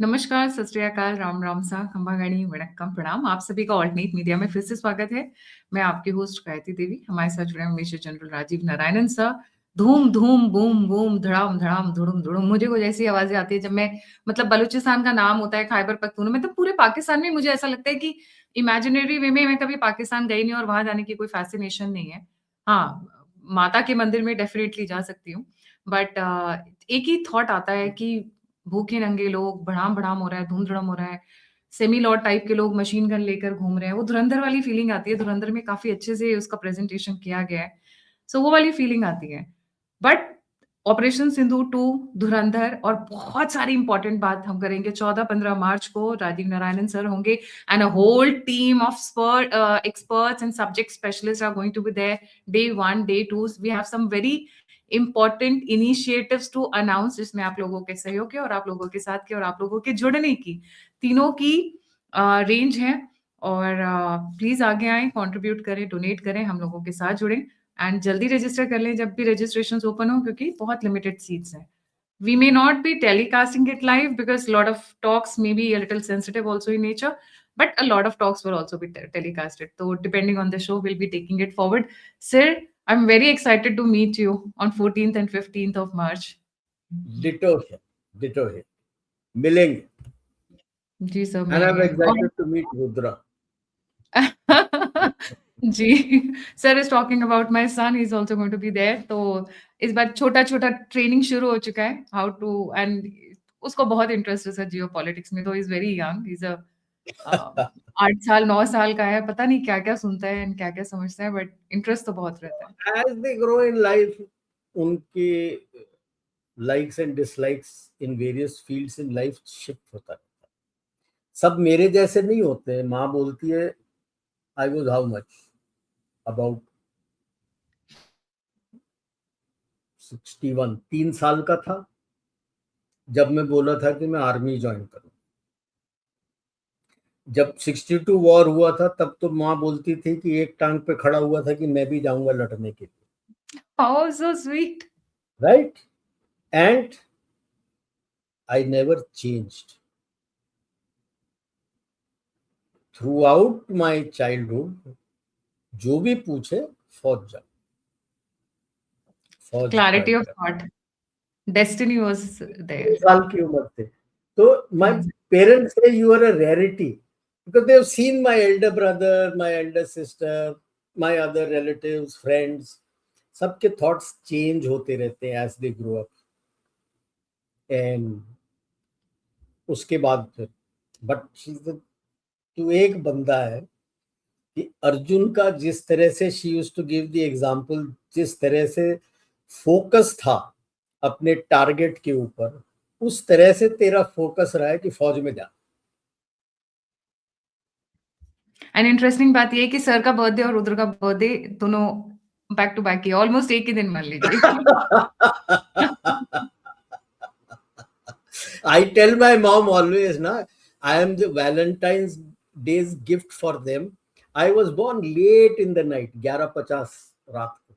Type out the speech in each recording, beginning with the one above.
नमस्कार, सत श्री अकाल, राम राम सा, खंबा गणी, वणक्कम, प्रणाम। आप सभी का ऑल्टरनेट मीडिया में फिर से स्वागत है। मैं आपकी होस्ट गायत्री देवी। हमारे साथ जुड़े हैं major general Rajiv Narayanan sir. धूम धूम बूम बूम धड़ाम धड़ाम धुड़ुम धुड़ुम, मुझे कुछ ऐसी आवाजें आती है जब मैं मतलब बलूचिस्तान का नाम होता है, खैबर पख्तूनख्वा में, तो पूरे पाकिस्तान में मुझे ऐसा लगता है कि इमेजिनरी वे में मैं कभी पाकिस्तान गई नहीं और वहां जाने की कोई फैसिनेशन नहीं है। हाँ, माता के मंदिर में डेफिनेटली जा सकती हूँ, बट एक ही थॉट आता है कि भूखे नंगे लोग, भड़ाम-भड़ाम हो रहा है, धूम-धड़ाम हो रहा है, सेमी लॉ टाइप के लोग मशीन गन लेकर घूम रहे हैं। वो धुरंधर वाली फीलिंग आती है। धुरंधर में काफ़ी अच्छे से उसका प्रेज़ेंटेशन किया गया है। सो वो वाली फीलिंग आती है। बट ऑपरेशन सिंदूर 2, धुरंधर और बहुत सारी इम्पोर्टेंट बात हम करेंगे। 14-15 मार्च को राजीव नारायणन सर होंगे and a whole team of experts and subject specialists are going to be there. Day 1, day 2, we have some very important initiatives to announce, जिसमें आप लोगों के सहयोग के और आप लोगों के साथ के और आप लोगों के जुड़ने की तीनों की रेंज है। और प्लीज आगे आएं, कंट्रीब्यूट करें, डोनेट करें, हम लोगों के साथ जुड़ें एंड जल्दी रजिस्टर कर लें जब भी रजिस्ट्रेशन ओपन हो, क्योंकि बहुत लिमिटेड सीट्स हैं। We may not be telecasting it live because a lot of talks may be a little sensitive also in nature, but a lot of talks will also be telecasted. So depending on the show, we'll be taking it forward. Sir, I'm very excited to meet you on 14th and 15th of March. Ditto है, मिलेंगे। जी sir, And I'm मिलेंगे। और excited to meet Rudra. जी, sir is talking about my son, he is also going to be there. तो इस बार छोटा-छोटा training शुरू हो चुका है, हाउ टू, एंड उसको बहुत इंटरेस्ट है सर जियोपॉलिटिक्स में। तो he is very young, he is a 8 साल 9 साल का है, पता नहीं क्या-क्या सुनता है एंड क्या-क्या समझता है, बट इंटरेस्ट तो बहुत रहता है। As they grow in life, उनके likes and dislikes in various fields in life shift होता है। सब मेरे जैसे नहीं होते हैं। माँ बोलती है, I was how much? About 61, 3 साल का था जब मैं बोला था कि मैं आर्मी ज्वाइन करूं। जब 62 वॉर हुआ था तब तो माँ बोलती थी कि एक टांग पे खड़ा हुआ था कि मैं भी जाऊंगा लड़ने के लिए। How so sweet. Right? And I never changed throughout my childhood. जो भी पूछे, फौज जाओ, फौज क्लैरिटी ज्वाइन ऑफ कर। Thought, destiny was 2 there. साल की उम्र थे तो माय पेरेंट्स से you are a rarity because they have seen my elder brother, my elder sister, my other relatives, friends. सबके थॉट्स चेंज होते रहते हैं as they grow up. And उसके बाद फिर बट तो एक बंदा है कि अर्जुन का जिस तरह से she used to give the example, जिस तरह से फोकस था अपने टारगेट के ऊपर, उस तरह से तेरा फोकस रहा है कि फौज में जा। एंड इंटरेस्टिंग बात ये है कि सर का बर्थडे और रुद्र का बर्थडे दोनों बैक टू बैक ही, ऑलमोस्ट एक ही दिन मान लीजिए। I tell my mom always, na, I am the Valentine's Day's gift for them. I was born late in the night, 11:50 रात को,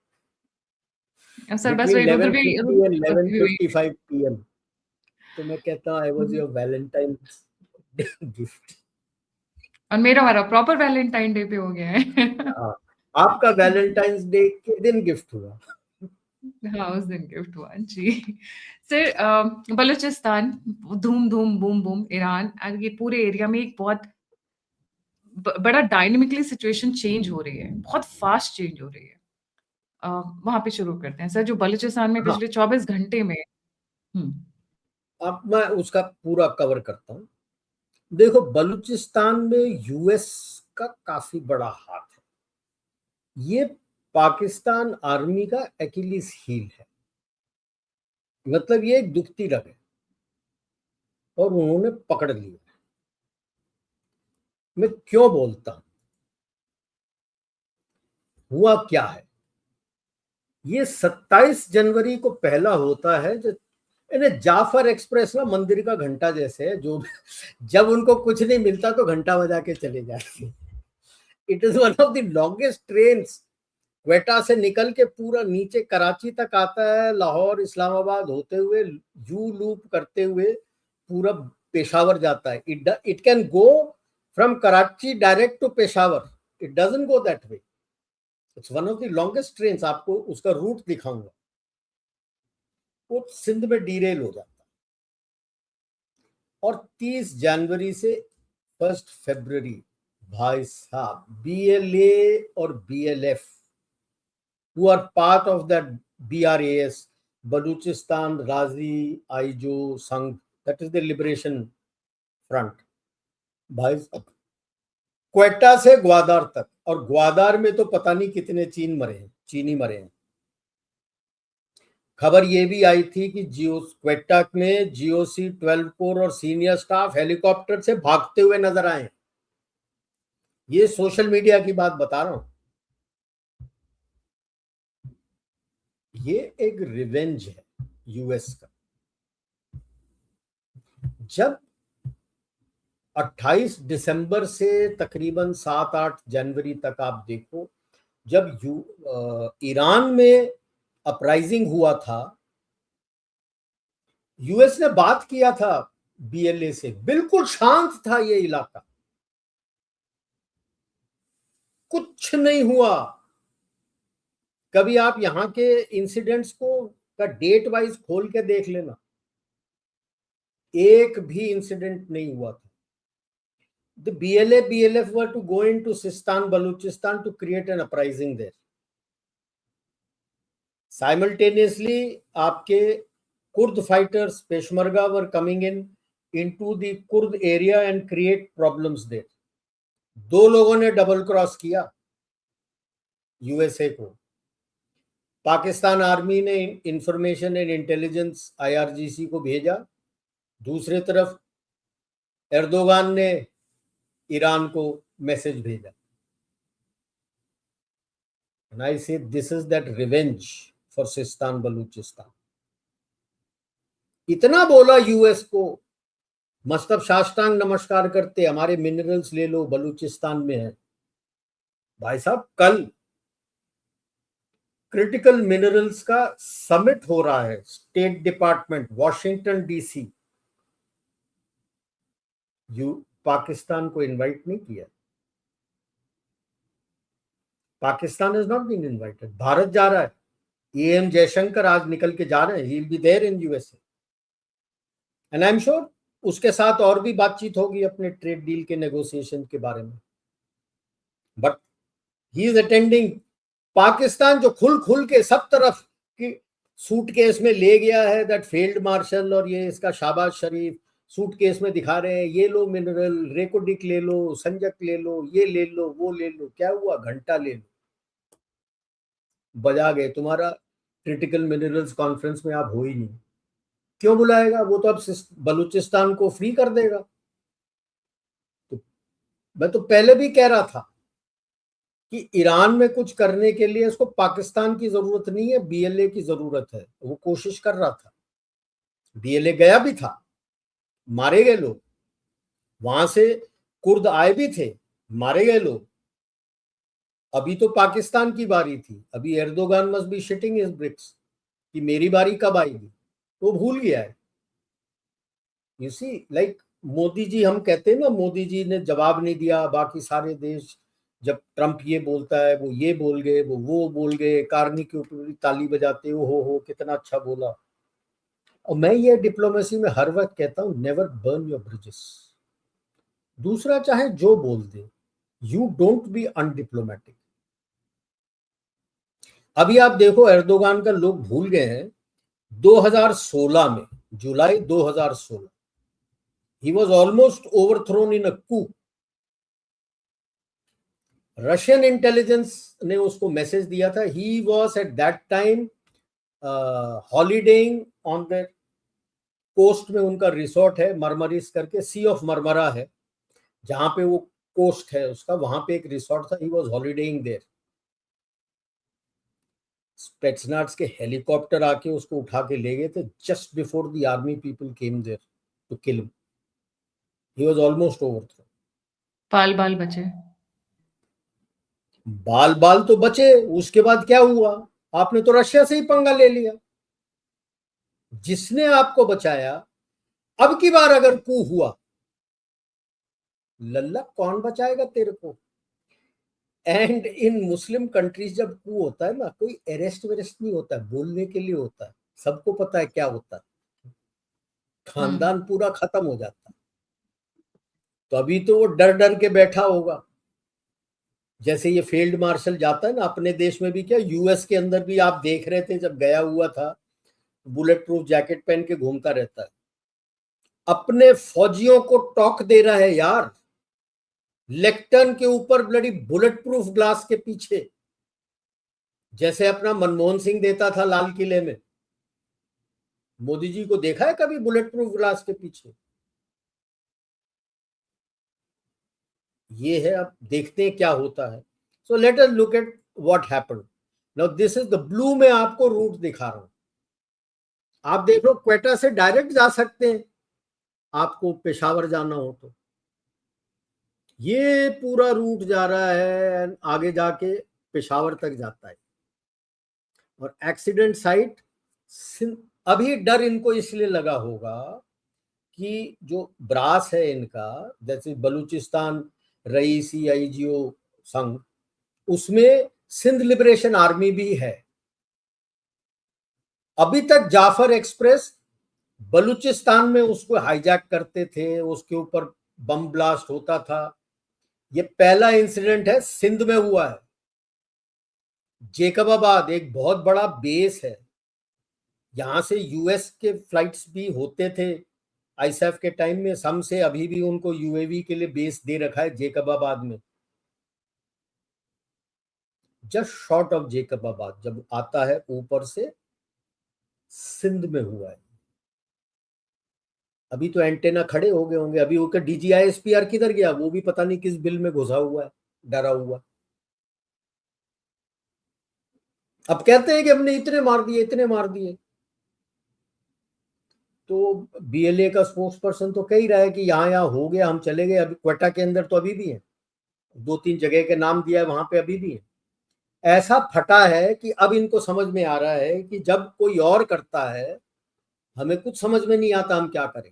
सर बस between वही, रुद्र भी 11:50 and रुद्र की birthday भी वही है। 11:55 p.m. तो मैं कहता हूँ I was your Valentine's Day gift. और मेरा वाला प्रॉपर वैलेंटाइन डे पे हो गया है। हाँ, आपका वैलेंटाइंस डे के दिन गिफ्ट हुआ। हाँ, उस दिन गिफ्ट हुआ जी। सर बलूचिस्तान, धूम धूम बूम बूम, ईरान, और ये पूरे एरिया में एक बहुत बड़ा डायनेमिकली सिचुएशन चेंज हो रही है, बहुत फास्ट चेंज हो रही है। वहां पे शुरू करते हैं सर, जो बलूचिस्तान में हाँ, पिछले 24 घंटे में। हम्म। अब मैं उसका पूरा कवर करता हूँ। देखो, बलूचिस्तान में यूएस का काफी बड़ा हाथ है। ये पाकिस्तान आर्मी का एक्िलीज हील है, मतलब ये एक दुखती रग है और उन्होंने पकड़ लिया। मैं क्यों बोलता हूं, हुआ क्या है। ये 27 जनवरी को पहला होता है जो इन्हें जाफर एक्सप्रेस ना मंदिर का घंटा जैसे है, जो जब उनको कुछ नहीं मिलता तो घंटा बजा के चले जाते हैं। It is one of the longest train. Quetta से निकल के पूरा नीचे कराची तक आता है, लाहौर इस्लामाबाद होते हुए यू लूप करते हुए पूरा पेशावर जाता है. It can go from Karachi direct to Peshawar. It doesn't go that way. It's one of the longest trains. आपको उसका रूट दिखाऊंगा. वो सिंध में डीरेल हो जाता है. और 30 जनवरी से 1 फरवरी भाई साहब, BLA और BLF who are part of that BRAS, Baluchistan Razi Aijo Sangh, that is the liberation front. भाई क्वेटा से ग्वादार तक, और ग्वादार में तो पता नहीं कितने चीनी मरे हैं. खबर ये भी आई थी कि क्वेटा में GOC 12 कोर और सीनियर स्टाफ हेलीकॉप्टर से भागते हुए नजर आए. ये सोशल मीडिया की बात बता रहा हूं. ये एक रिवेंज है यूएस का. जब 28 दिसंबर से तकरीबन 7-8 जनवरी तक आप देखो, जब ईरान में अपराइजिंग हुआ था, यूएस ने बात किया था BLA से. बिल्कुल शांत था ये इलाका, कुछ नहीं हुआ. कभी आप यहां के इंसिडेंट्स का डेट वाइज खोल के देख लेना, एक भी इंसिडेंट नहीं हुआ था. The BLA BLF were to go into Sistan Baluchistan to create an uprising there. Simultaneously आपके Kurd fighters Peshmerga were coming into the Kurd area and create problems there. 2 लोगों ने डबल क्रॉस किया USA को. Pakistan army ने information and intelligence IRGC को भेजा. दूसरी तरफ एर्दोगान ने ईरान को मैसेज भेजा. And I say this is that revenge for Sistan Baluchistan. इतना बोला यूएस को, मस्तब साष्टांग नमस्कार करते, हमारे मिनरल्स ले लो, बलूचिस्तान में है. भाई साहब, कल क्रिटिकल मिनरल्स का समिट हो रहा है, state department Washington DC. Pakistan को इनवाइट नहीं किया. Pakistan is not been invited. Bharat जा रहा है. AM जयशंकर आज निकल के जा रहे हैं. He will be there in USA. And I am sure उसके साथ और भी बातचीत होगी अपने ट्रेड डील के नेगोशिएशन के बारे में. But he is attending. Pakistan जो खुल के सब तरफ की सूटकेस में ले गया है, दैट फील्ड मार्शल और ये इसका शाहबाज शरीफ सूटकेस में दिखा रहे हैं, ये लो मिनरल, रेकोडिक ले लो, संजक ले लो, ये ले लो, वो ले लो. क्या हुआ? घंटा ले लो, बजा गए. तुम्हारा क्रिटिकल मिनरल्स कॉन्फ्रेंस में आप हो ही नहीं. क्यों बुलाएगा? वो तो अब बलूचिस्तान को फ्री कर देगा. तो मैं तो पहले भी कह रहा था कि ईरान में कुछ करने के लिए उसको पाकिस्तान की जरूरत नहीं है, BLA की जरूरत है. वो कोशिश कर रहा था. BLA गया भी था, मारे गए लोग. वहां से कुर्द आए भी थे, मारे गए लोग. अभी तो पाकिस्तान की बारी थी. अभी Erdogan must be shitting his bricks कि मेरी बारी कब आएगी. वो भूल गया है. You see, like Modi ji, हम कहते हैं ना, मोदी जी ने जवाब नहीं दिया. बाकी सारे देश, जब ट्रंप ये बोलता है वो ये बोल गए, वो बोल गए, कारनी के ऊपर ताली बजाते हो कितना अच्छा बोला. और मैं ये डिप्लोमेसी में हर वक्त कहता हूं, नेवर बर्न योर ब्रिजेस. दूसरा चाहे जो बोल दे, यू डोंट बी अनडिप्लोमेटिक. अभी आप देखो, एर्दोगान का लोग भूल गए हैं. 2016 में, जुलाई 2016, he was almost overthrown in a coup. Russian intelligence ने उसको मैसेज दिया था. He was at that time holidaying on the coast में. उनका रिसोर्ट है मरमरिस करके, सी ऑफ मरमरा है जहां पे वो कोस्ट है उसका, वहां पे एक रिसोर्ट था. He was holidaying there. Spetsnaz के हेलीकॉप्टर आके उसको उठा के ले गए थे just before the army people came there to kill him. He was almost overthrown. बाल बचे. बाल तो बचे. उसके बाद क्या हुआ? आपने तो रशिया से ही पंगा ले लिया. जिसने आपको बचाया, अब की बार अगर कू हुआ, लल्ला कौन बचाएगा तेरे को। एंड इन मुस्लिम कंट्रीज जब कू होता है ना, कोई अरेस्ट वेरेस्ट नहीं होता है, बोलने के लिए होता है, सबको पता है क्या होता है, खानदान पूरा खत्म हो जाता है। तो अभी तो वो डर डर के बैठा होगा, जैसे ये फील्ड मार्शल जाता है ना अपने देश में भी, क्या यूएस के अंदर भी आप देख रहे थे जब गया हुआ था, बुलेट प्रूफ जैकेट पहन के घूमता रहता है, अपने फौजियों को टॉक दे रहा है यार, लेक्टर्न के ऊपर ब्लडी बुलेट प्रूफ ग्लास के पीछे, जैसे अपना मनमोहन सिंह देता था लाल किले में। मोदी जी को देखा है कभी बुलेट प्रूफ ग्लास के पीछे? ये है, अब देखते हैं क्या होता है। So let us look at what happened now. This is the blue में आपको रूट दिखा रहा हूं, आप देख लो क्वेटा से डायरेक्ट जा सकते हैं आपको पेशावर जाना हो तो। ये पूरा रूट जा रहा है, आगे जाके पेशावर तक जाता है। और एक्सीडेंट साइट, अभी डर इनको इसलिए लगा होगा कि जो ब्रास है इनका, जैसे बलूचिस्तान रईसी आईजीओ संघ, उसमें सिंध लिबरेशन आर्मी भी है। अभी तक जाफर एक्सप्रेस बलूचिस्तान में उसको हाईजैक करते थे, उसके ऊपर बम ब्लास्ट होता था। ये पहला इंसिडेंट है, सिंध में हुआ है। जेकबाबाद एक बहुत बड़ा बेस है, यहां से यूएस के फ्लाइट्स भी होते थे आईसैफ के टाइम में, सम से अभी भी उनको यूएवी के लिए बेस दे रखा है जेकबाबाद में। जस्ट शॉर्ट ऑफ जेकबाबाद जब आता है ऊपर से, सिंध में हुआ है। अभी तो एंटेना खड़े हो गए होंगे, अभी उसका डीजीआईएसपीआर किधर गया, वो भी पता नहीं किस बिल में घुसा हुआ है, डरा हुआ। अब कहते हैं कि हमने इतने मार दिए, इतने मार दिए। तो बीएलए का स्पोक्स पर्सन तो कह ही रहा है कि यहाँ यहाँ हो गया, हम चले गए। अभी क्वेटा के अंदर तो अभी भी है, 2-3 जगह के नाम दिया है, वहां पे अभी भी है। ऐसा फटा है कि अब इनको समझ में आ रहा है कि जब कोई और करता है, हमें कुछ समझ में नहीं आता हम क्या करें।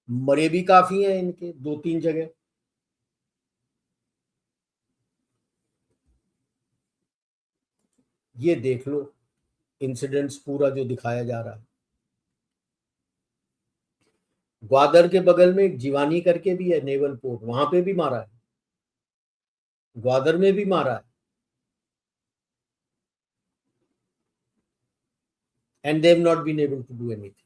मरे भी काफी हैं इनके 2-3 जगह। ये देख लो इंसिडेंट्स पूरा जो दिखाया जा रहा है। ग्वादर के बगल में एक जीवानी करके भी है नेवल पोर्ट, वहां पे भी मारा है, ग्वादर में भी मारा है। And they have not been able to do anything.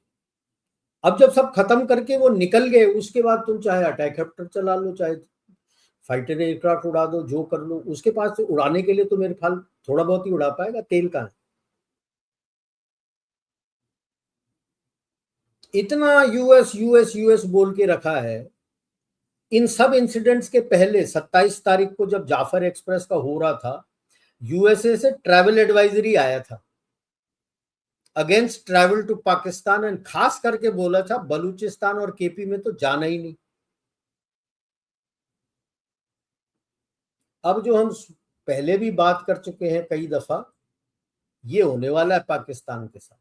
अब जब सब खत्म करके वो निकल गए, उसके बाद तुम चाहे अटैक हेलीकॉप्टर चला लो, चाहे फाइटर एयरक्राफ्ट उड़ा दो, जो कर लो, उसके पास तो उड़ाने के लिए तो मेरे ख्याल थोड़ा बहुत ही उड़ा पाएगा, तेल का है। इतना यूएस यूएस यूएस बोल के रखा है। इन सब इंसिडेंट्स के पहले 27 तारीख को जब जाफर एक्सप्रेस का हो रहा था, यूएसए से ट्रैवल एडवाइजरी आया था against travel to Pakistan, and खास करके बोला था बलूचिस्तान और केपी में तो जाना ही नहीं। अब जो हम पहले भी बात कर चुके हैं कई दफा, ये होने वाला है पाकिस्तान के साथ।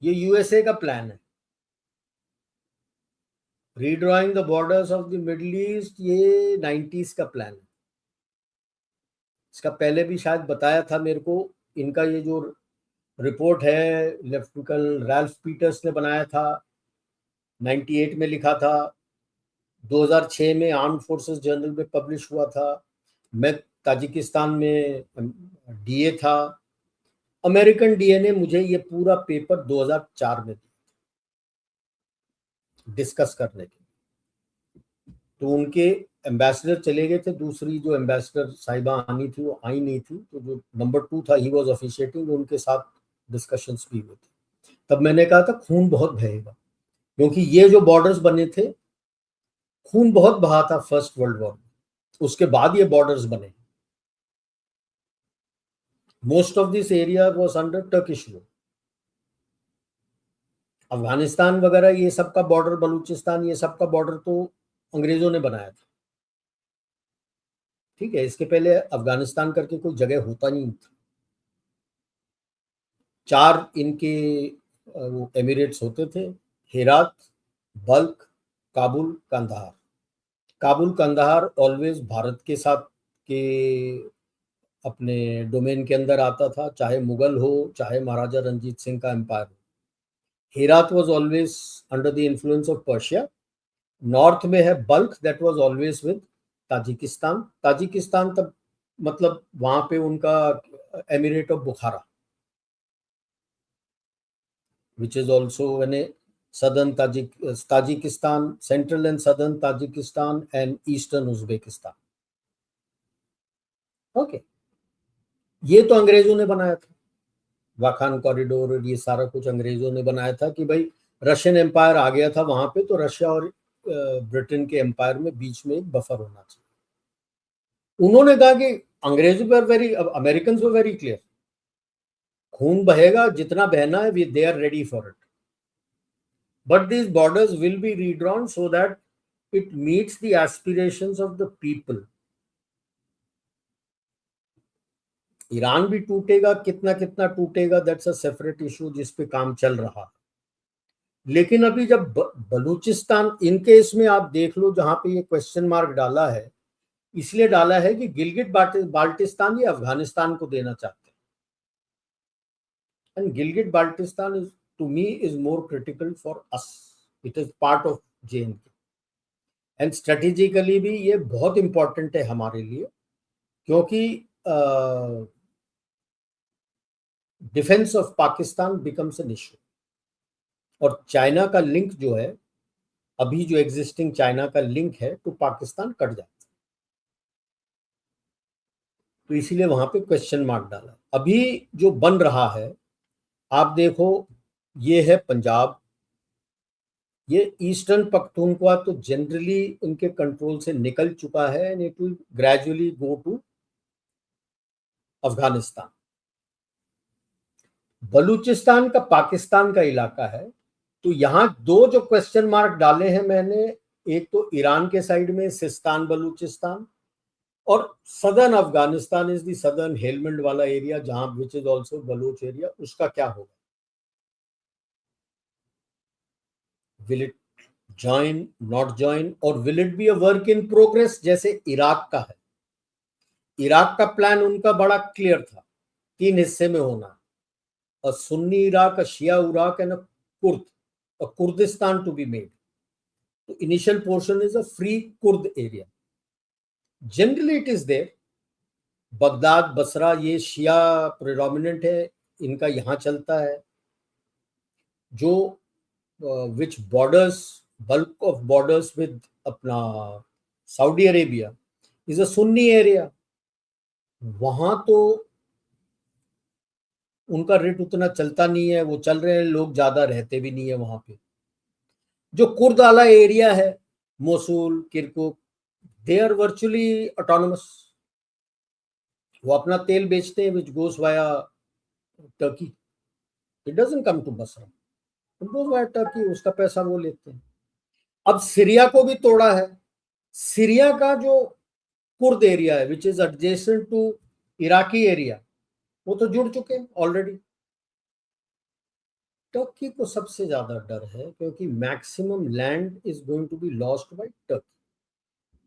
ये यूएसए का प्लान है, redrawing the borders of the middle east, ये 90s का प्लान है। इसका पहले भी शायद बताया था मेरे को। इनका ये जो रिपोर्ट है लेफ्टिनेंट रैल्फ पीटर्स ने बनाया था, 98 में लिखा था, 2006 में आर्म फोर्सेस जर्नल में पब्लिश हुआ था। मैं ताजिकिस्तान में डीए था, अमेरिकन डीए ने मुझे ये पूरा पेपर 2004 में दिया डिस्कस करने के। तो उनके एम्बेसडर चले गए थे, दूसरी जो एम्बेसडर साहिबा आनी थी वो आई नहीं थी, तो जो नंबर 2 था ही वाज ऑफिशिएटिंग, उनके साथ डिस्कशंस भी हुए थे। तब मैंने कहा था खून बहुत बहेगा, क्योंकि ये जो बॉर्डर्स बने थे, खून बहुत बहा था फर्स्ट वर्ल्ड वॉर में, उसके बाद ये बॉर्डर्स बने। Most of this area was under Turkish rule. Afghanistan वगैरह ये सब का बॉर्डर, बलूचिस्तान, ये सब का बॉर्डर तो अंग्रेजों ने बनाया था। ठीक है, इसके पहले अफगानिस्तान करके कोई जगह होता नहीं था। 4 इनके वो एमिरेट्स होते थे, हेरात, बल्ख, काबुल, कंधार। काबुल कंधार ऑलवेज भारत के साथ के अपने डोमेन के अंदर आता था, चाहे मुगल हो चाहे महाराजा रंजीत सिंह का एम्पायर हो। Herat was always under the influence of Persia. North में है Balkh, that was always with Tajikistan. Tajikistan तब मतलब वहां पे उनका emirate of Bukhara, which is also in a southern Tajikistan, central and southern Tajikistan and eastern Uzbekistan. Okay, ये तो अंग्रेजों ने बनाया था, वाखान कॉरिडोर और ये सारा कुछ अंग्रेजों ने बनाया था कि भाई रशियन एम्पायर आ गया था वहां पे, तो रशिया और ब्रिटेन के एम्पायर में बीच में एक बफर होना चाहिए। उन्होंने कहा कि अंग्रेजों पर अमेरिकन वर वेरी क्लियर, खून बहेगा जितना बहना है, they are ready for it, but these borders will be redrawn so that it meets the aspirations of the people. Iran भी टूटेगा, कितना कितना टूटेगा, दैट्स अ सेपरेट इशू जिस पे काम चल रहा है। लेकिन अभी जब बलूचिस्तान, इनके इसमें आप देख लो जहां पे ये क्वेश्चन मार्क डाला है, इसलिए डाला है कि गिलगिट बाल्टिस्तान ये अफगानिस्तान को देना चाहते हैं, and Gilgit Baltistan is to me is more critical for us. It is part of JNK and strategically भी ये बहुत important है हमारे लिए, क्योंकि defence of Pakistan becomes an issue और चाइना का लिंक जो है, अभी जो एग्जिस्टिंग चाइना का लिंक है तो पाकिस्तान कट जाता है, तो इसीलिए वहां पे क्वेश्चन मार्क डाला। अभी जो बन रहा है आप देखो, ये है पंजाब, ये ईस्टर्न पख्तूनख्वा तो जनरली उनके कंट्रोल से निकल चुका है and it will gradually go to Afghanistan. Balochistan का पाकिस्तान का इलाका है, तो यहां दो जो क्वेश्चन मार्क डाले हैं मैंने, एक तो ईरान के साइड में सिस्तान बलूचिस्तान, और southern Afghanistan is the southern Helmand वाला एरिया जहां which is also Baloch area, उसका क्या होगा? Will it join, not join, और will it be a work in progress जैसे इराक का है? इराक का प्लान उनका बड़ा क्लियर था, 3 हिस्से में होना, a Sunni Iraq, a Shia Iraq and a Kurdistan to be made. तो initial portion is a free Kurd area, generally it is there, Baghdad Basra ये शिया प्रेडोमिनेंट है, इनका यहां चलता है, जो which borders, bulk of borders with अपना Saudi Arabia is a Sunni area. वहां तो उनका रेट उतना चलता नहीं है, वो चल रहे हैं, लोग ज्यादा रहते भी नहीं है वहां पे। जो कुर्द वाला एरिया है, Mosul, Kirkuk, they are virtually autonomous, वो अपना तेल बेचते हैं which goes via Turkey, it doesn't come to Basra, Turkey, उसका पैसा वो लेते हैं। अब सीरिया को भी तोड़ा है, सीरिया का जो कुर्द एरिया है which is adjacent to Iraqi area, वो तो जुड़ चुके हैं ऑलरेडी। टर्की को सबसे ज्यादा डर है क्योंकि maximum land is going to be lost by Turkey.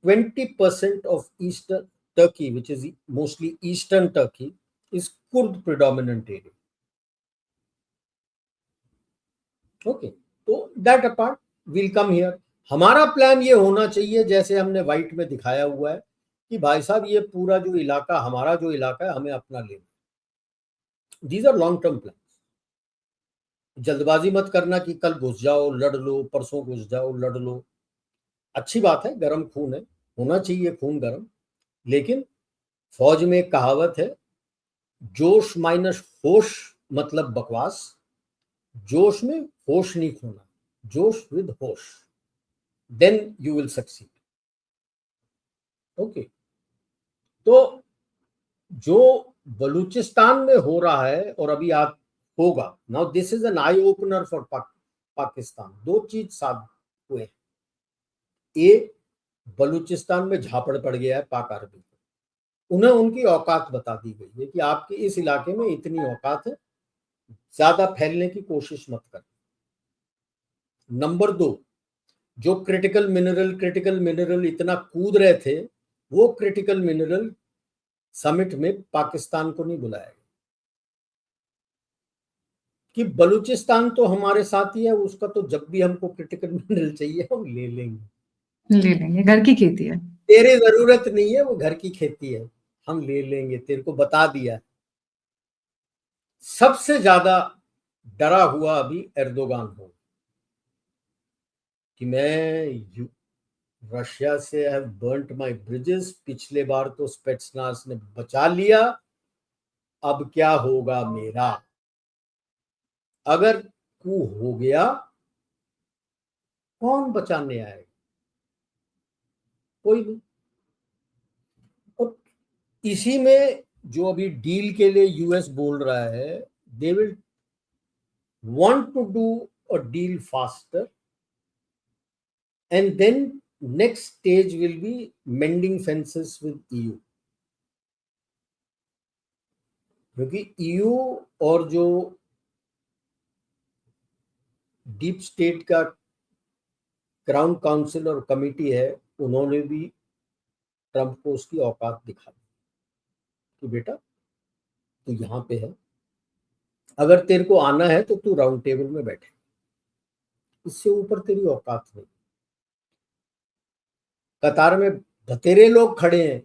20% of eastern Turkey which is mostly eastern Turkey is Kurd predominant area. Okay, तो that apart will come here. हमारा प्लान ये होना चाहिए जैसे हमने व्हाइट में दिखाया हुआ है कि भाई साहब ये पूरा जो इलाका, हमारा जो इलाका है, हमें अपना लेना। These are long term plan. जल्दबाजी मत करना कि कल घुस जाओ लड़ लो, परसों घुस जाओ लड़ लो। अच्छी बात है, गर्म खून है, होना चाहिए खून गर्म, लेकिन फौज में एक कहावत है, जोश माइनस होश मतलब बकवास, जोश में होश नहीं खोना, जोश विद होश, then you will succeed. Okay, तो जो बलूचिस्तान में हो रहा है और अभी आप होगा, now this is an eye opener for Pakistan. दो चीज साथ हुए, ए बलूचिस्तान में झापड़ पड़ गया है पाक आर्मी को, उन्हें उनकी औकात बता दी गई है कि आपके इस इलाके में इतनी औकात है, ज्यादा फैलने की कोशिश मत कर। नंबर 2, जो क्रिटिकल मिनरल इतना कूद रहे थे, वो क्रिटिकल मिनरल समिट में पाकिस्तान को नहीं बुलाया गया कि बलूचिस्तान तो हमारे साथ ही है, उसका तो जब भी हमको क्रिटिकल मिनरल चाहिए हम ले लेंगे, घर की खेती है, तेरे जरूरत नहीं है, वो घर की खेती है, हम ले लेंगे, तेरे को बता दिया। सबसे ज्यादा डरा हुआ अभी एर्दोगान हो कि मैं रशिया से हैव बर्न्ट माय ब्रिजेस, पिछले बार तो स्पेट्सनास ने बचा लिया, अब क्या होगा मेरा? अगर कू हो गया कौन बचाने आएगा? कोई नहीं। और इसी में जो अभी डील के लिए यूएस बोल रहा है, they will want to do a deal faster, and then next stage will be mending fences with EU, क्योंकि EU और जो डीप स्टेट का क्राउन काउंसिल और कमिटी है, उन्होंने भी ट्रंप को उसकी औकात दिखा दी कि बेटा तू यहाँ पे है, अगर तेरे को आना है तो तू राउंड टेबल में बैठे, इससे ऊपर तेरी औकात नहीं। कतार में बतेरे लोग खड़े हैं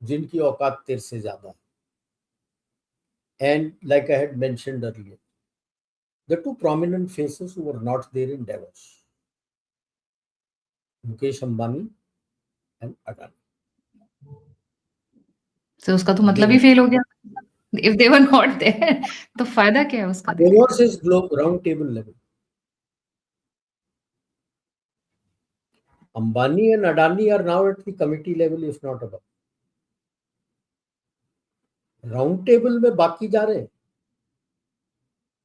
जिनकी औकात तेरे से ज्यादा है। And like I had mentioned earlier, the two prominent faces who were not there in Davos, Mukesh Ambani and Adani. तो उसका तो मतलब ही फेल हो गया। If they were not there, तो फायदा क्या है उसका? Davos is round table level. Ambani and Adani are now at the committee level, if not above. Round table में बाकी जा रहे हैं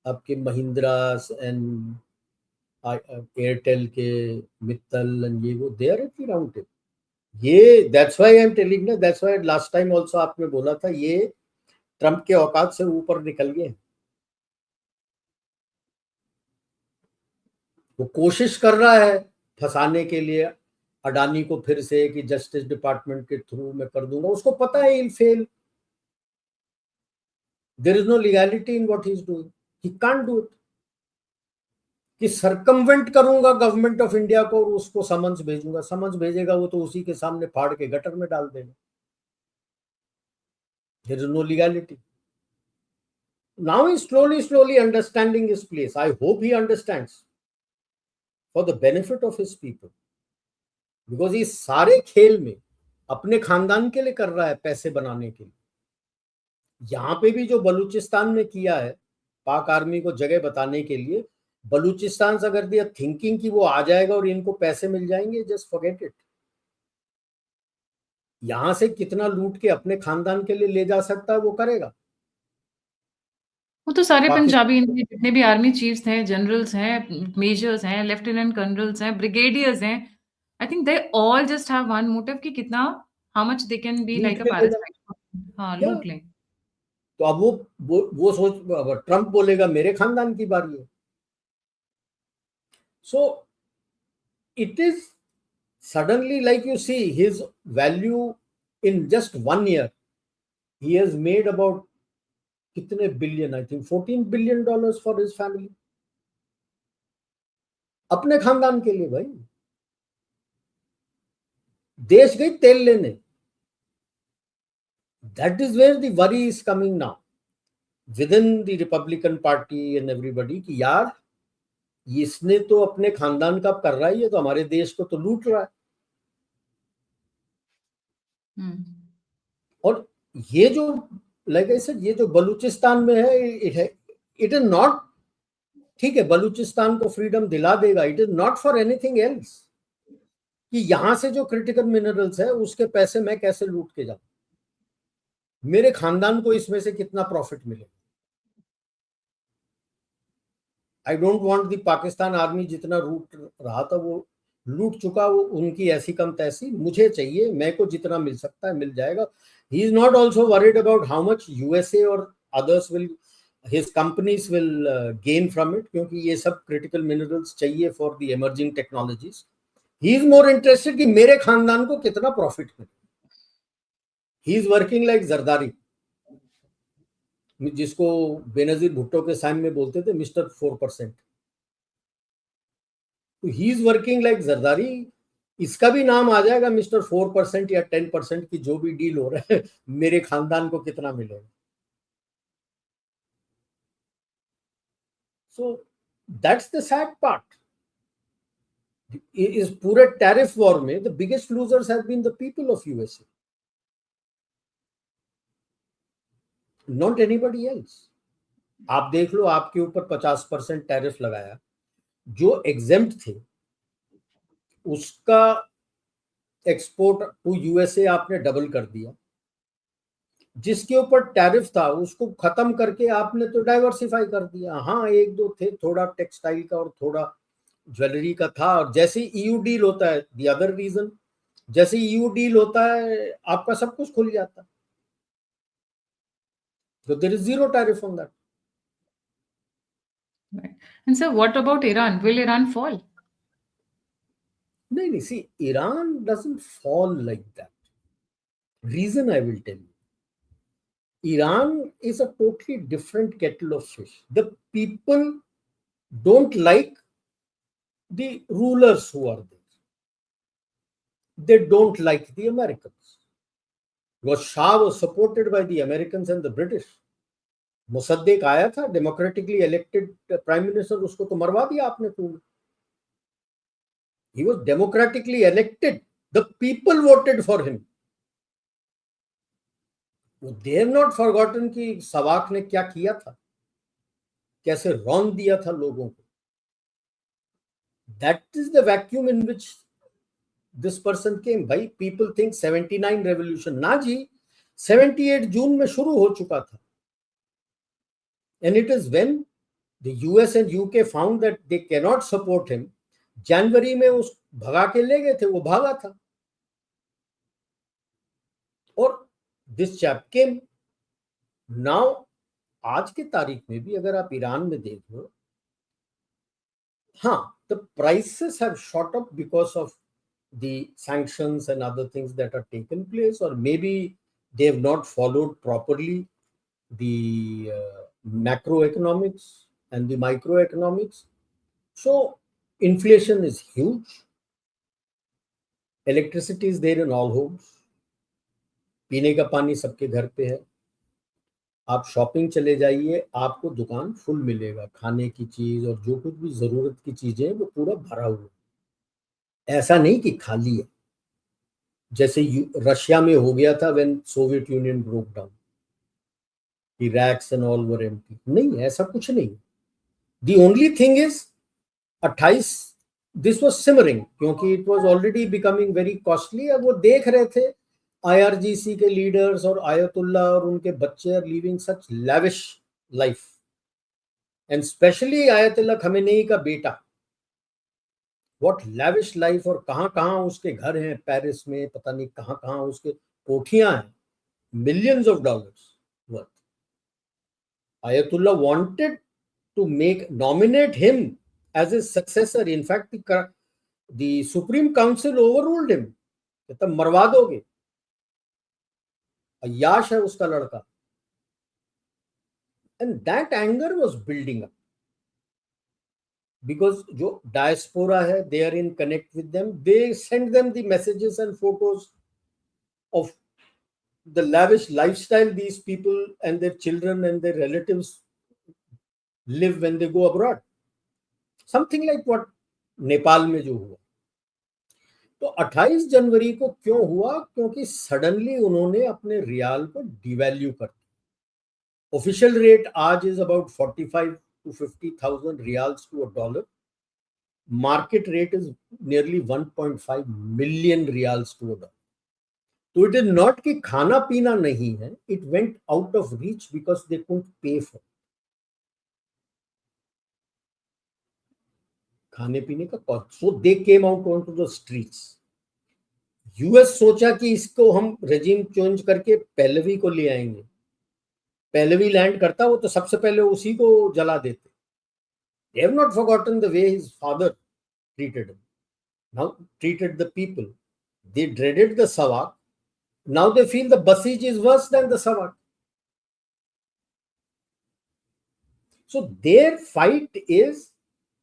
आपके महिंद्रास एंड एयरटेल के मित्तल एंड ये वो, they are at the round table. ये that's why I am telling ना, that's why last time also आपने बोला था ये ट्रंप के औकात से ऊपर निकल गए। वो कोशिश कर रहा है फंसाने के लिए अडानी को फिर से कि जस्टिस डिपार्टमेंट के थ्रू मैं कर दूंगा, उसको पता है he'll fail. There is no legality in what he is doing. He can't do it. कि सरकमवेंट करूंगा गवर्नमेंट ऑफ इंडिया को और उसको समन्स भेजूंगा, समन्स भेजेगा वो तो उसी के सामने फाड़ के गटर में डाल देगा। There is no legality. Now he's slowly understanding his place. I hope he understands for the benefit of his people, because इस सारे खेल में अपने खानदान के लिए कर रहा है, पैसे बनाने के लिए। यहाँ पे भी जो बलूचिस्तान में किया है, पाक आर्मी को जगह बताने के लिए, बलूचिस्तान से अगर दिया थिंकिंग कि वो आ जाएगा और इनको पैसे मिल जाएंगे, जस्ट फॉरगेट इट। यहां से कितना लूट के अपने खानदान के लिए ले जा सकता है वो करेगा। वो तो सारे पंजाबी इनके जितने भी आर्मी चीफ्स हैं, जनरल्स हैं, मेजर्स हैं, लेफ्टिनेंट कर्नल्स हैं, ब्रिगेडियर्स हैं, I think they all just have one motive कि कितना how much they can be like a parasite. हाँ, लूट लें। तो अब वो सोच, ट्रंप बोलेगा मेरे खानदान की बारी है। So it is suddenly, like you see, his value in just 1 year, he has made about kitne billion, I think $14 billion for his family, अपने खानदान के लिए। भाई देश गई तेल लेने। That is where the worry is coming now within the Republican Party and everybody कि यार इसने तो अपने खानदान का कर रहा है, ये तो हमारे देश को तो लूट रहा है। और ये जो लाइक आई सेड, ये जो बलूचिस्तान में है, इट इज नॉट, ठीक है बलूचिस्तान को फ्रीडम दिला देगा, it is not for anything else कि यहां से जो क्रिटिकल मिनरल्स है उसके पैसे मैं कैसे लूट के जाऊं, मेरे खानदान को इसमें से कितना प्रॉफिट मिले। I don't want the Pakistan army जितना लूट रहा था वो लूट चुका, वो उनकी ऐसी कम तैसी, मुझे चाहिए, मेरे को जितना मिल सकता है मिल जाएगा। He is not also worried about how much USA और others will his companies will gain from it, क्योंकि ये सब critical minerals चाहिए for the emerging technologies. He is more interested कि मेरे खानदान को कितना profit मिले. He is working like Zardari, जिसको बेनजीर भुट्टो के साइम में बोलते थे मिस्टर 4%. तो he is working like Zardari. इसका भी नाम आ जाएगा मिस्टर 4% या 10% की जो भी डील हो रहा है, मेरे खानदान को कितना मिलेगा. So that's the sad part. इस पूरे टैरिफ वॉर में the biggest losers have been the people of USA, not anybody else. आप देख लो, आपके ऊपर 50% टैरिफ लगाया, जो एग्जेम्प्ट थे उसका एक्सपोर्ट टू यूएसए आपने डबल कर दिया. जिसके ऊपर टैरिफ था उसको खत्म करके आपने तो डाइवर्सिफाई कर दिया. हाँ, एक दो थे, थोड़ा टेक्सटाइल का और थोड़ा ज्वेलरी का था. और जैसे ईयू डील होता है, द अदर रीजन, जैसे ईयू डील होता है आपका सब कुछ खुल जाता है. So there is zero tariff on that. Right. And so what about Iran? Will Iran fall? No, see, Iran doesn't fall like that. Reason I will tell you. Iran is a totally different kettle of fish. The people don't like the rulers who are there. They don't like the Americans. Because Shah was supported by the Americans and the British. Mossadegh आया था, democratically elected prime minister, उसको तो मरवा दिया आपने पूर्ण. He was democratically elected. The people voted for him. They have not forgotten कि सवाक ने क्या किया था, कैसे रौंद दिया था लोगों को. That is the vacuum in which this person came. भाई, people think 79 revolution. ना जी, 78 जून में शुरू हो चुका था. And it is when the US and UK found that they cannot support him, जनवरी में उस भगा के ले गए थे, वो भागा था. और दिस चैप केम. नाउ आज के तारीख में भी अगर आप ईरान में देख लो, हाँ, the prices have shot up because of the sanctions and other things that are taken place, or maybe they have not followed properly the macroeconomics and the microeconomics. So inflation is huge. Electricity is there in all homes. पीने का पानी सबके घर पे है. आप shopping चले जाइए, आपको दुकान फुल मिलेगा. खाने की चीज और जो कुछ भी जरूरत की चीजें वो पूरा भरा हुआ है. ऐसा नहीं कि खाली है, जैसे रशिया में हो गया था when Soviet union broke down. The racks and all were empty. नहीं, ऐसा कुछ नहीं. The only thing is 28, this was simmering, क्योंकि it was already becoming very costly. अब वो देख रहे थे IRGC के लीडर्स और आयतुल्ला और उनके बच्चे are living such lavish life, and especially ayatollah Khamenei का बेटा, what lavish life. और कहाँ कहाँ उसके घर हैं, पेरिस में, पता नहीं कहाँ कहाँ उसके कोठियां हैं, millions of dollars worth. Ayatollah wanted to nominate him as his successor. In fact, the Supreme Council overruled him. तब मरवा दोगे. अय्याश है उसका लड़का. And that anger was building up because जो diaspora है, they are in connect with them. They send them the messages and photos of the lavish lifestyle these people and their children and their relatives live when they go abroad. Something like what Nepal में जो हुआ. तो 28 जनवरी को क्यों हुआ? क्योंकि suddenly उन्होंने अपने रियाल को डिवैल्यू कर दिया. ऑफिशियल रेट आज is about 45 to 50,000 rials to a dollar. Market rate is nearly 1.5 million rials to a dollar. तो इट इज नॉट कि खाना पीना नहीं है, it went out of reach because they couldn't pay for खाने पीने का cost. So they came out on to the streets. US सोचा कि इसको हम रेजिम चेंज करके पहलवी को ले आएंगे, पहले भी लैंड करता वो तो सबसे पहले उसी को जला देते. They have not forgotten the way his father treated him. Now treated the people. They dreaded the Savak. Now they feel the Basij is worse than the Savak. So their fight is,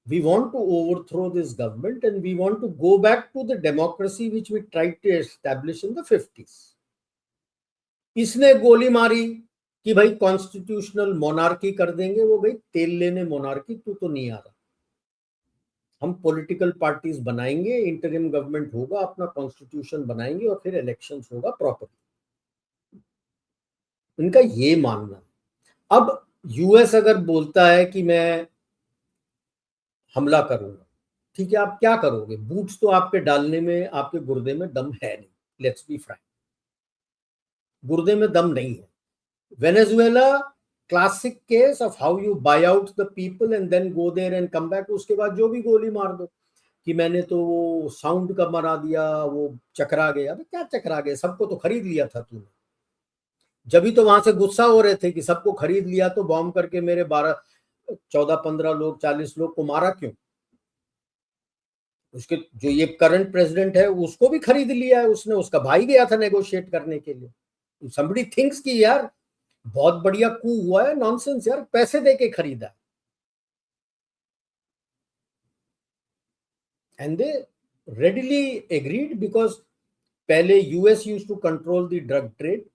we want to overthrow this government and we want to go back to the democracy which we tried to establish in the 50s. इसने गोली मारी कि भाई constitutional monarchy कर देंगे. वो भाई तेल लेने मोनार्की, तू तो नहीं आ रहा. हम पॉलिटिकल पार्टीज बनाएंगे, इंटरिम गवर्नमेंट होगा, अपना कॉन्स्टिट्यूशन बनाएंगे और फिर इलेक्शंस होगा प्रॉपर. इनका ये मानना. अब यूएस अगर बोलता है कि मैं हमला करूंगा, ठीक है, आप क्या करोगे? बूट्स तो आपके डालने में, आपके गुर्दे में दम है नहीं. लेट्स बी फ्रैंक, गुर्दे में दम नहीं है. Venezuela classic case of how you buy out the people and then go there and come back. उसके बाद जो भी गोली मार दो कि मैंने तो वो साउंड का मरा दिया, वो चकरा गया. अबे क्या चकरा गया? सबको तो खरीद लिया था तूने. जब भी तो वहां से गुस्सा हो रहे थे कि सबको खरीद लिया तो बॉम्ब करके मेरे 12 14 15 लोग 40 लोग को मारा क्यों? उसके जो ये करंट प्रेसिडेंट है उसको भी खरीद लिया है उसने. उसका भाई गया था नेगोशिएट करने के लिए. somebody thinks कि यार बहुत बढ़िया कू हुआ है. नॉनसेंस यार, पैसे देके खरीदा. And they readily agreed because पहले US used to control the drug trade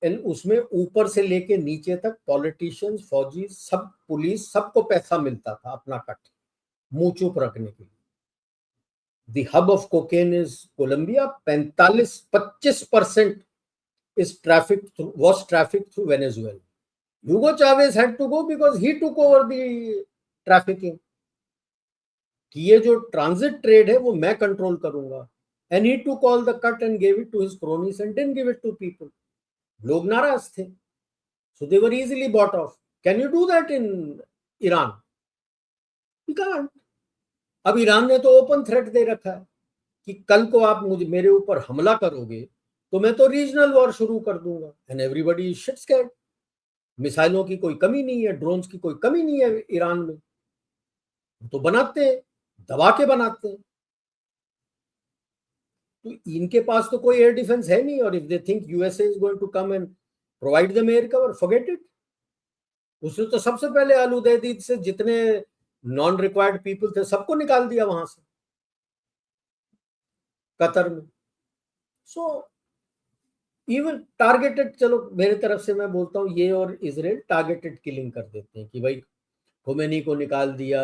and उसमें ऊपर से लेके नीचे तक पॉलिटिशियंस, फौजी, सब पुलिस, सबको पैसा मिलता था अपना कट मुंह चुप रखने के लिए. The hub of cocaine is Colombia. 25% is was trafficked through Venezuela. Hugo Chavez had to go because he took over the trafficking. कि ये जो ट्रांजिट ट्रेड है वो मैं कंट्रोल करूंगा. And he took all the cut and gave it to his cronies and didn't give it to people. लोग नाराज थे. So they were easily bought off. Can you do that in Iran? You can't. अब Iran ने तो open threat दे रखा है कि कल को आप मुझे मेरे ऊपर हमला करोगे तो मैं तो रीजनल वॉर शुरू कर दूंगा. And everybody is shit scared. मिसाइलों की कोई कमी नहीं है, ड्रोन्स की कोई कमी नहीं है ईरान में. तो बनाते हैं, दबा के बनाते हैं. तो इनके पास तो कोई एयर डिफेंस है नहीं. और if they think USA is going to come and provide them air cover, forget it. उसने तो सबसे पहले आल उदैदी से जितने नॉन रिक्वायर्ड पीपल थे सबको निकाल दिया वहां से, कतर में. सो इवन टारगेटेड, चलो मेरे तरफ से मैं बोलता हूँ, ये और इजराइल टारगेटेड किलिंग कर देते हैं कि भाई खोमेनी को निकाल दिया,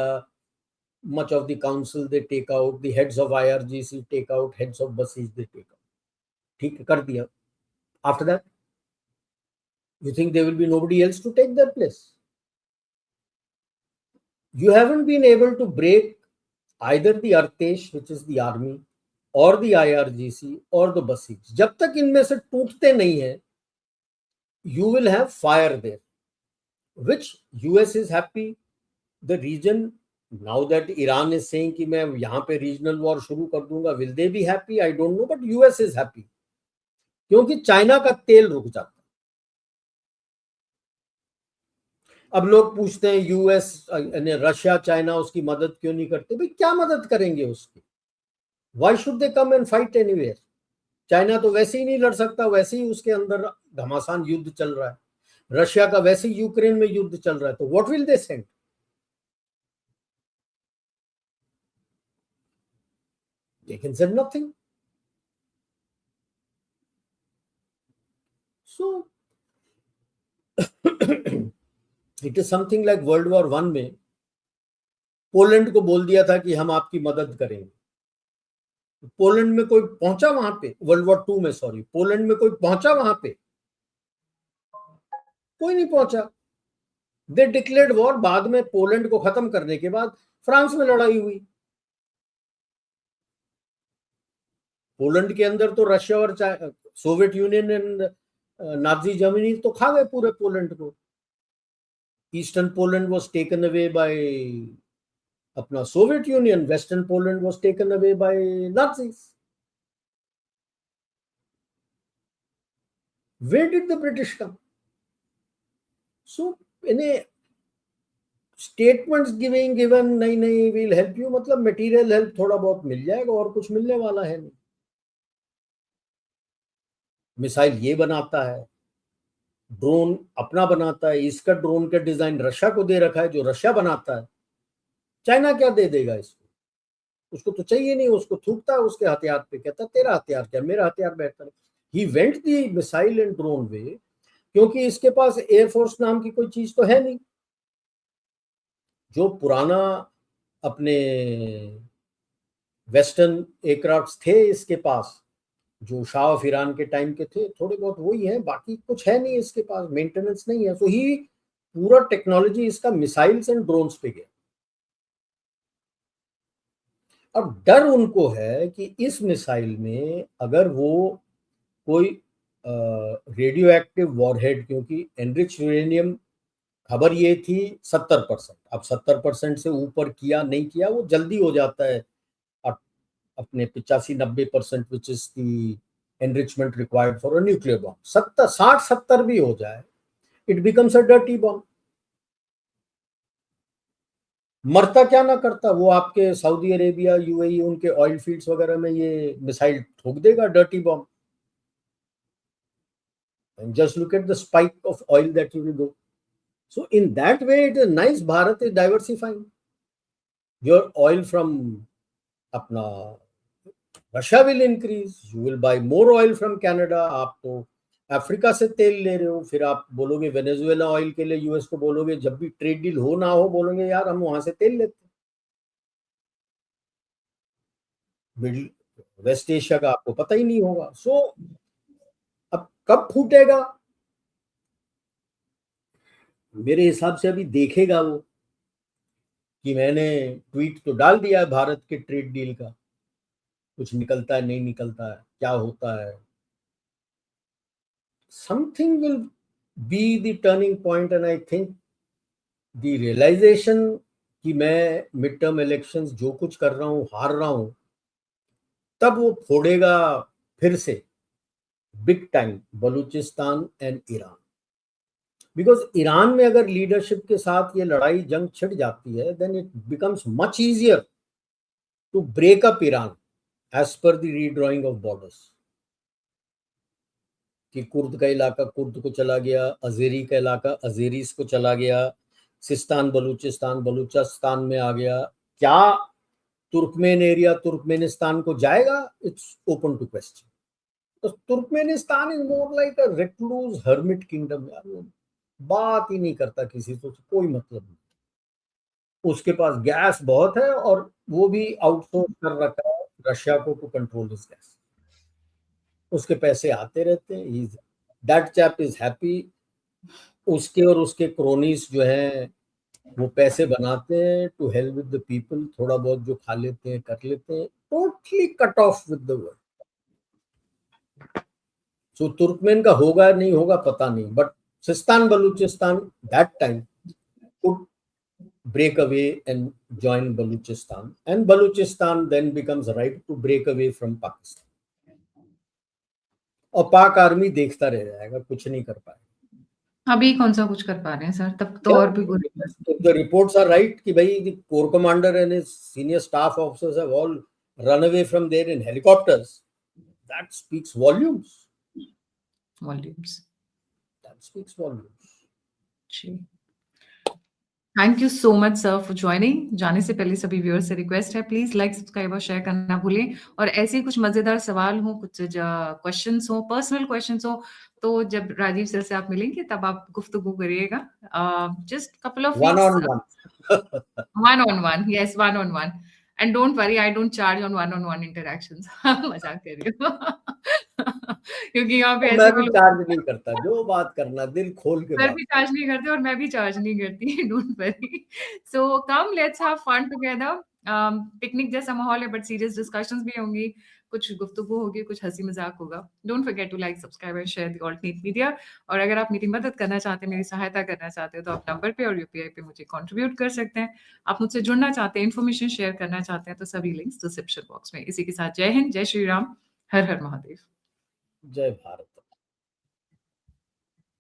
much of the council they take out, the heads of IRGC take out, heads of Basij they take out. ठीक है, कर दिया. After that you think there will be nobody else to take their place? You haven't been able to break either the Artesh, which is the army, or the IRGC or the Basij. जब तक इनमें से टूटते नहीं है, you will have fire there, which US is happy. The region, now that Iran is saying कि मैं यहाँ पे regional war शुरू कर दूंगा, will they be happy? I don't know, but US is happy क्योंकि चाइना का तेल रुक जाता. अब लोग पूछते हैं यूएस, रशिया, चाइना उसकी मदद क्यों नहीं करते? भाई क्या मदद करेंगे उसकी? Why should they come and fight anywhere? China तो वैसे ही नहीं लड़ सकता, वैसे ही उसके अंदर घमासान युद्ध चल रहा है. रशिया का वैसे ही यूक्रेन में युद्ध चल रहा है. तो what will they send? They can send nothing. So it is something like World War I में पोलैंड को बोल दिया था कि हम आपकी मदद करेंगे. पोलैंड में कोई पहुंचा वहां पे? वर्ल्ड वॉर 2 में, सॉरी, पोलैंड में कोई पहुंचा वहां पे? कोई नहीं पहुंचा. दे डिक्लेयर्ड वॉर. बाद में पोलैंड को खत्म करने के बाद फ्रांस में लड़ाई हुई. पोलैंड के अंदर तो रशिया और Soviet Union and Nazi Germany तो खा गए पूरे पोलैंड को. Eastern Poland was taken away by अपना Soviet Union, western Poland was taken away by Nazis. Where did the British come? So इन्हें स्टेटमेंट्स गिवन नहीं विल हेल्प यू, मतलब material help थोड़ा बहुत मिल जाएगा और कुछ मिलने वाला है नहीं। मिसाइल ये बनाता है, ड्रोन अपना बनाता है, इसका ड्रोन का डिजाइन रशिया को दे रखा है जो रशिया बनाता है। चाइना क्या दे देगा इसको? उसको तो चाहिए नहीं, उसको थूकता है उसके हथियार पे, कहता तेरा हथियार क्या, मेरा हथियार बेहतर है। He went the missile and drone way, क्योंकि इसके पास एयरफोर्स नाम की कोई चीज तो है नहीं। जो पुराना अपने वेस्टर्न एयरक्राफ्ट थे इसके पास, जो शाह ऑफ ईरान के टाइम के थे, थोड़े बहुत वही है, बाकी कुछ है नहीं इसके पास, मेंटेनेंस नहीं है। सो ही पूरा टेक्नोलॉजी इसका मिसाइल्स एंड ड्रोन्स पे गया। अब डर उनको है कि इस मिसाइल में अगर वो कोई रेडियो एक्टिव वॉरहेड, क्योंकि एनरिच यूरेनियम खबर ये थी 70%, अब 70% से ऊपर किया नहीं किया वो जल्दी हो जाता है अपने 85-90% which is the enrichment required for a nuclear bomb. 60-70 भी हो जाए, it becomes a dirty bomb. मरता क्या ना करता, वो आपके सऊदी अरेबिया, यूएई, उनके ऑयल फील्ड्स वगैरह में ये मिसाइल ठोक देगा, dirty bomb. And just look at the spike of oil that you will go. So in that way, it is nice. Bharat is diversifying. Your oil from अपना Russia will increase. You will buy more oil from Canada. आप तो Africa से तेल ले रहे हो, फिर आप बोलोगे वेनेजुएला ऑयल के लिए यूएस को बोलोगे, जब भी ट्रेड डील हो ना हो बोलोगे यार हम वहां से तेल लेते हैं। मिडिल वेस्ट एशिया का आपको पता ही नहीं होगा। सो अब कब फूटेगा, मेरे हिसाब से अभी देखेगा वो, कि मैंने ट्वीट तो डाल दिया है भारत के ट्रेड डील का, कुछ निकलता है नहीं निकलता है, क्या होता है। Something will be the turning point and I think the realisation कि मैं मिड टर्म इलेक्शंस जो कुछ कर रहा हूँ हार रहा हूँ, तब वो फोड़ेगा फिर से big time Balochistan and Iran. Because Iran में अगर लीडरशिप के साथ ये लड़ाई जंग छिड़ जाती है, then it becomes much easier to break up Iran as per the redrawing of borders. कि कुर्द का इलाका कुर्द को चला गया, अजेरी का इलाका अजेरीस को चला गया, सिस्तान बलूचिस्तान में आ गया। क्या तुर्कमेन एरिया तुर्कमेनिस्तान को जाएगा? It's open to question. तो Turkmenistan is more like a recluse hermit kingdom यार, वो बात ही नहीं करता किसी से, कोई मतलब नहीं। उसके पास गैस बहुत है और वो भी आउटसोर्स कर रखा है रशिया को टू कंट्रोल दिस गैस। उसके पैसे आते रहते हैं, दैट चैप इज हैप्पी। उसके और उसके क्रोनीज जो हैं वो पैसे बनाते हैं to help with the people, थोड़ा बहुत जो खा लेते हैं कर लेते हैं, totally cut off with the world. So Turkmen का होगा नहीं होगा पता नहीं, but Sistan Balochistan that time could break away and join Baluchistan, and Baluchistan then becomes right to break away from Pakistan. और पाक आर्मी देखता रह जाएगा, कुछ नहीं कर पाएगा। अभी कौन सा कुछ कर पा रहे हैं सर, तब तो और भी बुरी। The reports are right कि भाई the corps commander and his senior staff officers have all run away from there in helicopters. That speaks volumes. That speaks volumes. जी, thank you so much sir for joining. जाने से पहले सभी viewers से request है, please like subscribe और share करना भूलें। और ऐसे ही कुछ मजेदार सवाल हो, कुछ क्वेश्चंस हो, पर्सनल क्वेश्चंस हो, तो जब राजीव सर से आप मिलेंगे तब आप गुफ्तगू करिएगा। Just couple of One on one. one on one, yes, one on one. And don't worry, I don't charge on one interactions. मजाक कर रही हूँ। क्योंकि यहाँ पे मैं ऐसे भी चार्ज नहीं करता, जो बात करना दिल खोल के सर बात। भी चार्ज नहीं करते और मैं भी चार्ज नहीं करती। Don't worry. So come let's have fun together. Picnic जैसा माहौल है बट सीरियस डिस्कशंस भी होंगी, कुछ गुफ्तगू होगी, कुछ हंसी मजाक होगा। Don't forget to like subscribe and share the alternate media. और अगर आप मेरी मदद करना चाहते हैं, मेरी सहायता करना चाहते हो, तो आप नंबर पे और यूपीआई पे मुझे कंट्रीब्यूट कर सकते हैं। आप मुझसे जुड़ना चाहते हैं, इन्फॉर्मेशन शेयर करना चाहते हैं, तो सभी लिंक्स डिस्क्रिप्शन बॉक्स में। इसी के साथ जय हिंद, जय श्री राम, हर हर महादेव। जय भारत।